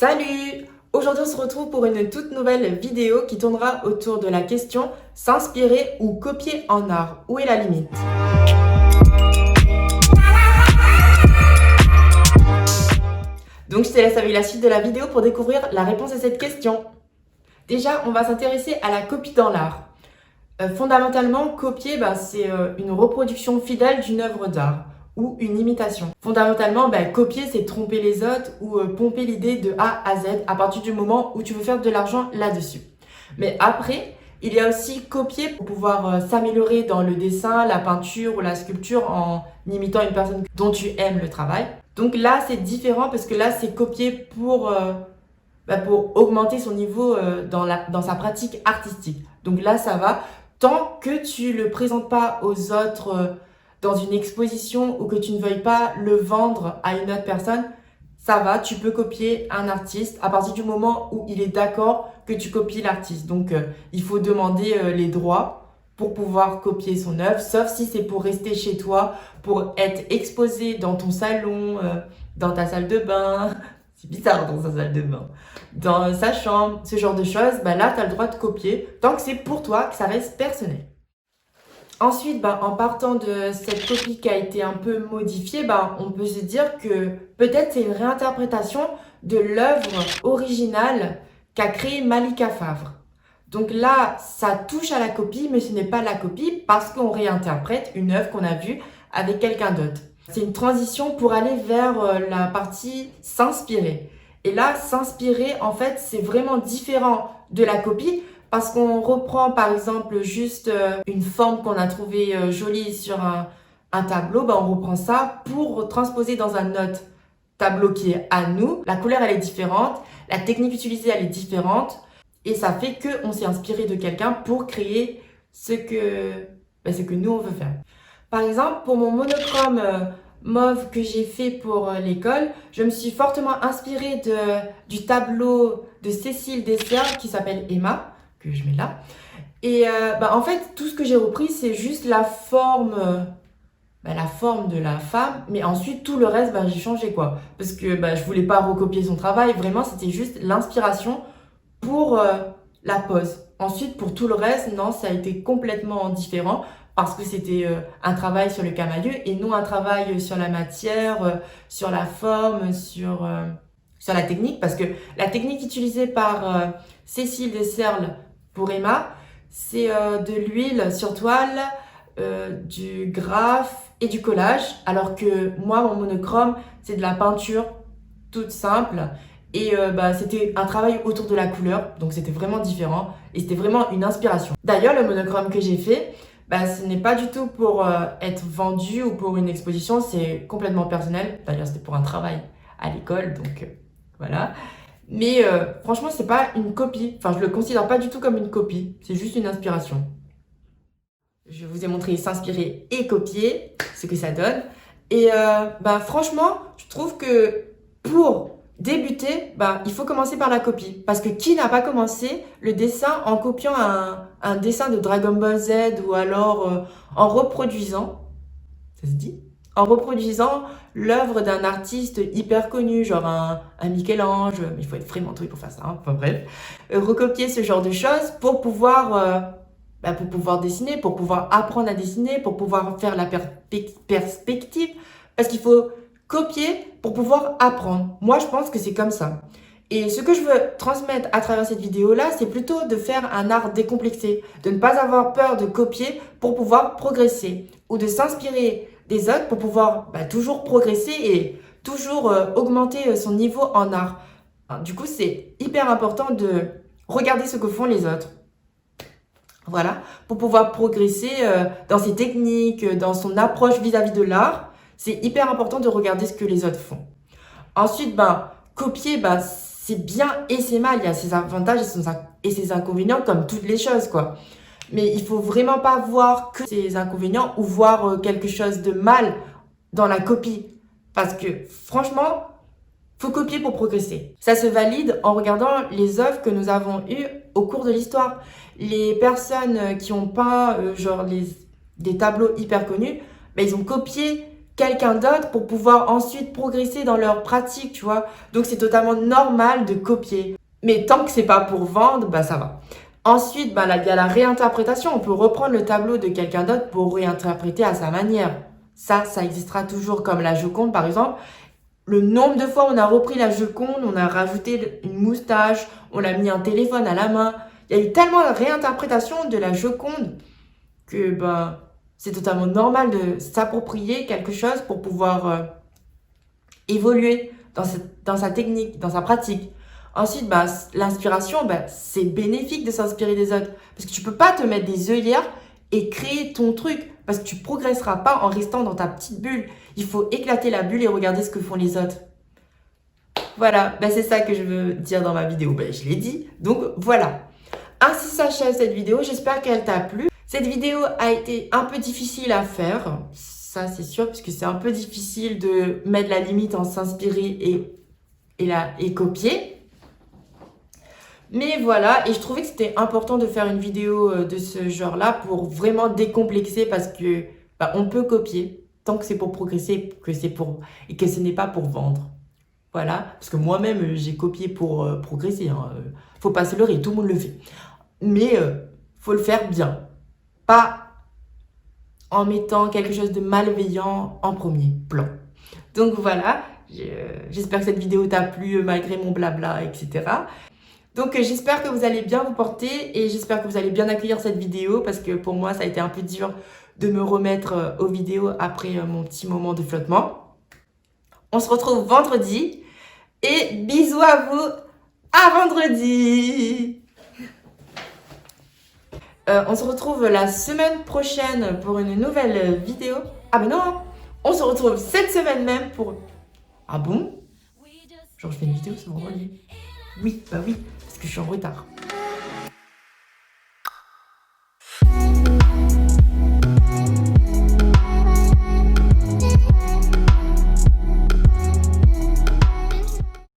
Salut! Aujourd'hui, on se retrouve pour une toute nouvelle vidéo qui tournera autour de la question s'inspirer ou copier en art. Où est la limite? Donc, je te laisse avec la suite de la vidéo pour découvrir la réponse à cette question. Déjà, on va s'intéresser à la copie dans l'art. Fondamentalement, copier, c'est une reproduction fidèle d'une œuvre d'art ou une imitation. Fondamentalement, copier, c'est tromper les autres ou pomper l'idée de A à Z à partir du moment où tu veux faire de l'argent là-dessus. Mais après, il y a aussi copier pour pouvoir s'améliorer dans le dessin, la peinture ou la sculpture en imitant une personne dont tu aimes le travail. Donc là, c'est différent parce que là, c'est copier pour augmenter son niveau dans sa pratique artistique. Donc là, ça va. Tant que tu le présentes pas aux autres dans une exposition ou que tu ne veuilles pas le vendre à une autre personne, ça va, tu peux copier un artiste à partir du moment où il est d'accord que tu copies l'artiste. Donc, il faut demander les droits pour pouvoir copier son œuvre, sauf si c'est pour rester chez toi, pour être exposé dans ton salon, dans ta salle de bain. C'est bizarre dans sa salle de bain. Dans sa chambre, ce genre de choses, là, tu as le droit de copier tant que c'est pour toi, que ça reste personnel. Ensuite, en partant de cette copie qui a été un peu modifiée, on peut se dire que peut-être c'est une réinterprétation de l'œuvre originale qu'a créée Malika Favre. Donc là, ça touche à la copie, mais ce n'est pas la copie parce qu'on réinterprète une œuvre qu'on a vue avec quelqu'un d'autre. C'est une transition pour aller vers la partie s'inspirer. Et là, s'inspirer, en fait, c'est vraiment différent de la copie parce qu'on reprend, par exemple, juste une forme qu'on a trouvée jolie sur un tableau. On reprend ça pour transposer dans un autre tableau qui est à nous. La couleur, elle est différente. La technique utilisée, elle est différente. Et ça fait qu'on s'est inspiré de quelqu'un pour créer ce que nous, on veut faire. Par exemple, pour mon monochrome mauve que j'ai fait pour l'école, je me suis fortement inspirée du tableau de Cécile Desserres qui s'appelle Emma, que je mets là. Et en fait, tout ce que j'ai repris, c'est juste la forme de la femme, mais ensuite, tout le reste, j'ai changé quoi. Parce que je voulais pas recopier son travail, vraiment, c'était juste l'inspiration pour la pose. Ensuite, pour tout le reste, non, ça a été complètement différent parce que c'était un travail sur le camailleux et non un travail sur la matière, sur la forme, sur la technique. Parce que la technique utilisée par Cécile Desserles pour Emma, c'est de l'huile sur toile, du graphe et du collage. Alors que moi, mon monochrome, c'est de la peinture toute simple. Et c'était un travail autour de la couleur, donc c'était vraiment différent et c'était vraiment une inspiration. D'ailleurs, le monochrome que j'ai fait, ce n'est pas du tout pour être vendu ou pour une exposition, c'est complètement personnel. D'ailleurs, c'était pour un travail à l'école, donc voilà. Mais franchement, c'est pas une copie. Enfin, je le considère pas du tout comme une copie, c'est juste une inspiration. Je vous ai montré s'inspirer et copier, ce que ça donne. Et franchement, je trouve que pour débuter, il faut commencer par la copie. Parce que qui n'a pas commencé le dessin en copiant un dessin de Dragon Ball Z ou alors en reproduisant, ça se dit? En reproduisant l'œuvre d'un artiste hyper connu, genre un Michel-Ange, mais il faut être vraiment doué pour faire ça, enfin bref. Recopier ce genre de choses pour pouvoir dessiner, pour pouvoir apprendre à dessiner, pour pouvoir faire la perspective. Parce qu'il faut copier pour pouvoir apprendre. Moi, je pense que c'est comme ça. Et ce que je veux transmettre à travers cette vidéo-là, c'est plutôt de faire un art décomplexé, de ne pas avoir peur de copier pour pouvoir progresser ou de s'inspirer des autres pour pouvoir toujours progresser et toujours augmenter son niveau en art. Du coup, c'est hyper important de regarder ce que font les autres. Voilà, pour pouvoir progresser dans ses techniques, dans son approche vis-à-vis de l'art. C'est hyper important de regarder ce que les autres font. Ensuite, copier, c'est bien et c'est mal. Il y a ses avantages et ses inconvénients comme toutes les choses, quoi. Mais il faut vraiment pas voir que ses inconvénients ou voir quelque chose de mal dans la copie. Parce que franchement, faut copier pour progresser. Ça se valide en regardant les œuvres que nous avons eues au cours de l'histoire. Les personnes qui ont peint des tableaux hyper connus, ils ont copié quelqu'un d'autre pour pouvoir ensuite progresser dans leur pratique, tu vois. Donc c'est totalement normal de copier. Mais tant que c'est pas pour vendre, bah ça va. Ensuite, bah, il y a la réinterprétation. On peut reprendre le tableau de quelqu'un d'autre pour réinterpréter à sa manière. Ça existera toujours, comme la Joconde par exemple. Le nombre de fois on a repris la Joconde, on a rajouté une moustache, on a mis un téléphone à la main. Il y a eu tellement de réinterprétation de la Joconde que ben, c'est totalement normal de s'approprier quelque chose pour pouvoir évoluer dans sa technique, dans sa pratique. Ensuite, bah, l'inspiration, bah, c'est bénéfique de s'inspirer des autres. Parce que tu peux pas te mettre des œillères et créer ton truc. Parce que tu progresseras pas en restant dans ta petite bulle. Il faut éclater la bulle et regarder ce que font les autres. Voilà, bah, c'est ça que je veux dire dans ma vidéo. Bah, je l'ai dit, donc voilà. Ainsi s'achève cette vidéo, j'espère qu'elle t'a plu. Cette vidéo a été un peu difficile à faire, ça c'est sûr, parce que c'est un peu difficile de mettre la limite en s'inspirer et copier. Mais voilà, et je trouvais que c'était important de faire une vidéo de ce genre-là pour vraiment décomplexer parce que bah, on peut copier tant que c'est pour progresser et que ce n'est pas pour vendre. Voilà, parce que moi-même j'ai copié pour progresser. Hein. Faut pas se leurrer, tout le monde le fait. Mais faut le faire bien, pas en mettant quelque chose de malveillant en premier plan. Donc voilà, j'espère que cette vidéo t'a plu malgré mon blabla, etc. Donc j'espère que vous allez bien vous porter et j'espère que vous allez bien accueillir cette vidéo parce que pour moi ça a été un peu dur de me remettre aux vidéos après mon petit moment de flottement. On se retrouve vendredi et bisous à vous, à vendredi. On se retrouve la semaine prochaine pour une nouvelle vidéo. Ah mais non, on se retrouve cette semaine même pour... Ah bon? Genre je fais une vidéo ce vendredi? Oui, bah oui, parce que je suis en retard.